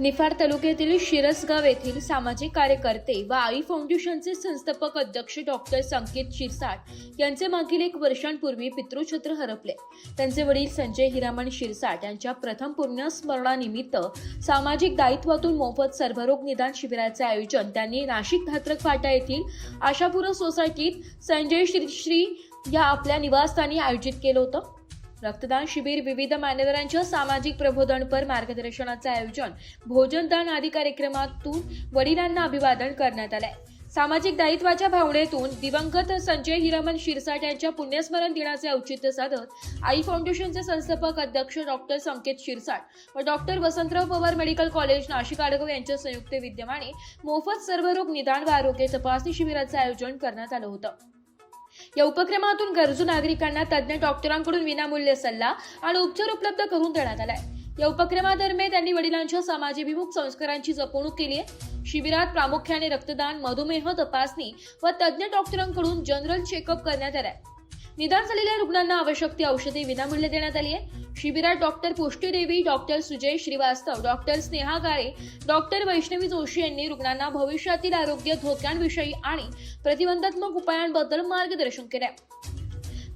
निफाड तालुक्यातील शिरसगाव येथील सामाजिक कार्यकर्ते व आई फाउंडेशनचे संस्थापक अध्यक्ष डॉक्टर संकेत शिरसाट यांचे मागील 1 वर्षांपूर्वी पितृछत्र हरपले. त्यांचे वडील संजय हिरामण शिरसाट यांच्या प्रथम पुण्यस्मरणानिमित्त सामाजिक दायित्वातून मोफत सर्वरोग निदान शिबिराचे आयोजन त्यांनी नाशिक धात्रक फाटा येथील आशापुरा सोसायटीत संजय श्री या आपल्या निवासस्थानी आयोजित केलं होतं. रक्तदान शिबिर, विविध मान्यवरांच्या सामाजिक प्रबोधनपर मार्गदर्शनाचे आयोजन, भोजनदान आदी कार्यक्रमातून वडिलांना अभिवादन करण्यात आले. सामाजिक दायित्वाच्या भावनेतून दिवंगत संजय हिरामण शिरसाट यांच्या पुण्यस्मरण दिनाचे औचित्य साधत आई फाउंडेशनचे संस्थापक अध्यक्ष डॉक्टर संकेत शिरसाट व doctor Vasantrao Pawar medical college Nashik Adgaon यांच्या संयुक्त विद्यमाने मोफत सर्वरोग निदान व आरोग्य तपासणी शिबिराचे आयोजन करण्यात आलं होतं. या उपक्रमातून गरजू नागरिकांना तज्ञ डॉक्टरांकडून विनामूल्य सल्ला आणि उपचार उपलब्ध करून देण्यात आलाय. या उपक्रमादरम्यान त्यांनी वडिलांच्या समाजाभिमुख संस्कारांची जपणूक केली आहे. शिबिरात प्रामुख्याने रक्तदान, मधुमेह तपासणी व तज्ञ डॉक्टरांकडून जनरल चेकअप करण्यात आलाय. निदान झालेल्या रुग्णांना आवश्यक ती औषधे विनामूल्य देण्यात आली आहे. शिबिरात doctor Pushtidevi, doctor Sujay Shrivastava, doctor Sneha Gale, doctor Vaishnavi Joshi यांनी रुग्णांना भविष्यातील आरोग्य धोक्यांविषयी आणि प्रतिबंधात्मक उपायांबद्दल मार्गदर्शन केले.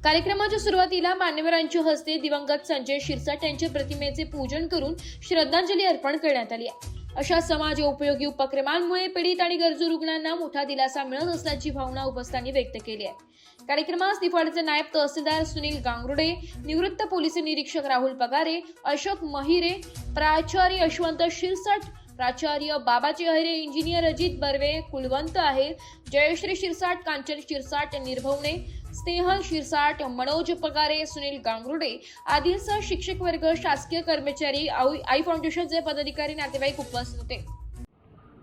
कार्यक्रमाच्या सुरुवातीला मान्यवरांच्या हस्ते दिवंगत संजय शिरसाट यांच्या प्रतिमेचे पूजन करून श्रद्धांजली अर्पण करण्यात आली आहे. अशा समाज उपयोगी उपक्रमांमुळे पीडित आणि गरजू रुग्णांना मोठा दिलासा मिळत असल्याची भावना उपस्थितांनी व्यक्त केली आहे. कार्यक्रमास निफाडचे नायब तहसीलदार सुनील गांगुर्डे, निवृत्त पोलीस निरीक्षक राहुल पगारे, अशोक महिरे, प्राचार्य यशवंत शिरसाट, प्राचार्य बाबाजी अहिरे, इंजिनियर अजित बर्वे, कुलवंत आहे, जयश्री शिरसाट, कांचन शिरसाट, निर्भवणे, स्नेहल शिरसाट, मनोज पगारे, सुनील गांगुर्डे आदींसह शिक्षक वर्ग, शासकीय कर्मचारी, आई फाउंडेशनचे पदाधिकारी, नातेवाईक उपस्थित होते.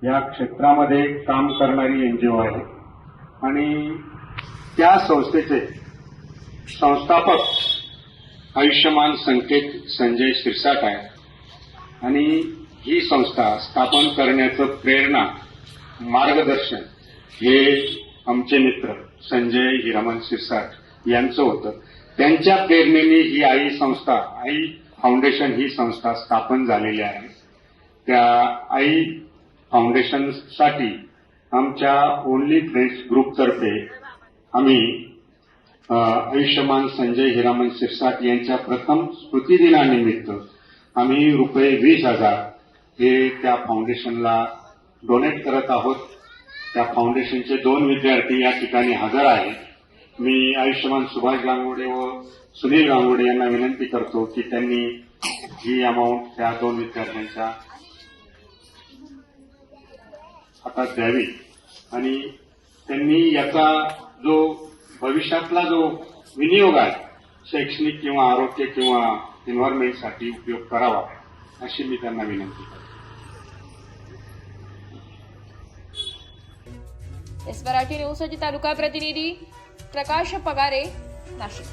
या क्षेत्रामध्ये काम करणारी एनजीओ आहे आणि त्या संस्थेचे संस्थापक आयुष्यमान संकेत संजय शिरसाट आहे आणि ही संस्था स्थापन करण्याचं प्रेरणा, मार्गदर्शन हे आमचे मित्र संजय हिरामण शिरसाट यांचं होतं. त्यांच्या प्रेरणेने ही आई फाउंडेशन ही संस्था स्थापन झालेली आहे. त्या आई फाउंडेशनसाठी आमच्या ओनली फ्रेंड्स ग्रुपतर्फे आम्ही आयुष्यमान संजय हिरामण शिरसाट यांच्या प्रथम स्मृतिदिनानिमित्त आम्ही ₹20,000 हे त्या फाउंडेशनला डोनेट करत आहोत. त्या फाउंडेशनचे 2 विद्यार्थी या ठिकाणी हजर आहेत. मी आयुष्यमान सुभाष गांगुर्डे व सुनील गांगुर्डे यांना विनंती करतो की त्यांनी ही अमाऊंट त्या 2 विद्यार्थ्यांच्या हातात द्यावी आणि त्यांनी याचा जो भविष्यातला जो विनियोग आहे, शैक्षणिक किंवा आरोग्य किंवा एन्व्हायरमेंटसाठी उपयोग करावा अशी मी त्यांना विनंती करतो. मराठी न्यूजसाठी तालुका प्रतिनिधी प्रकाश पगारे, नाशिक.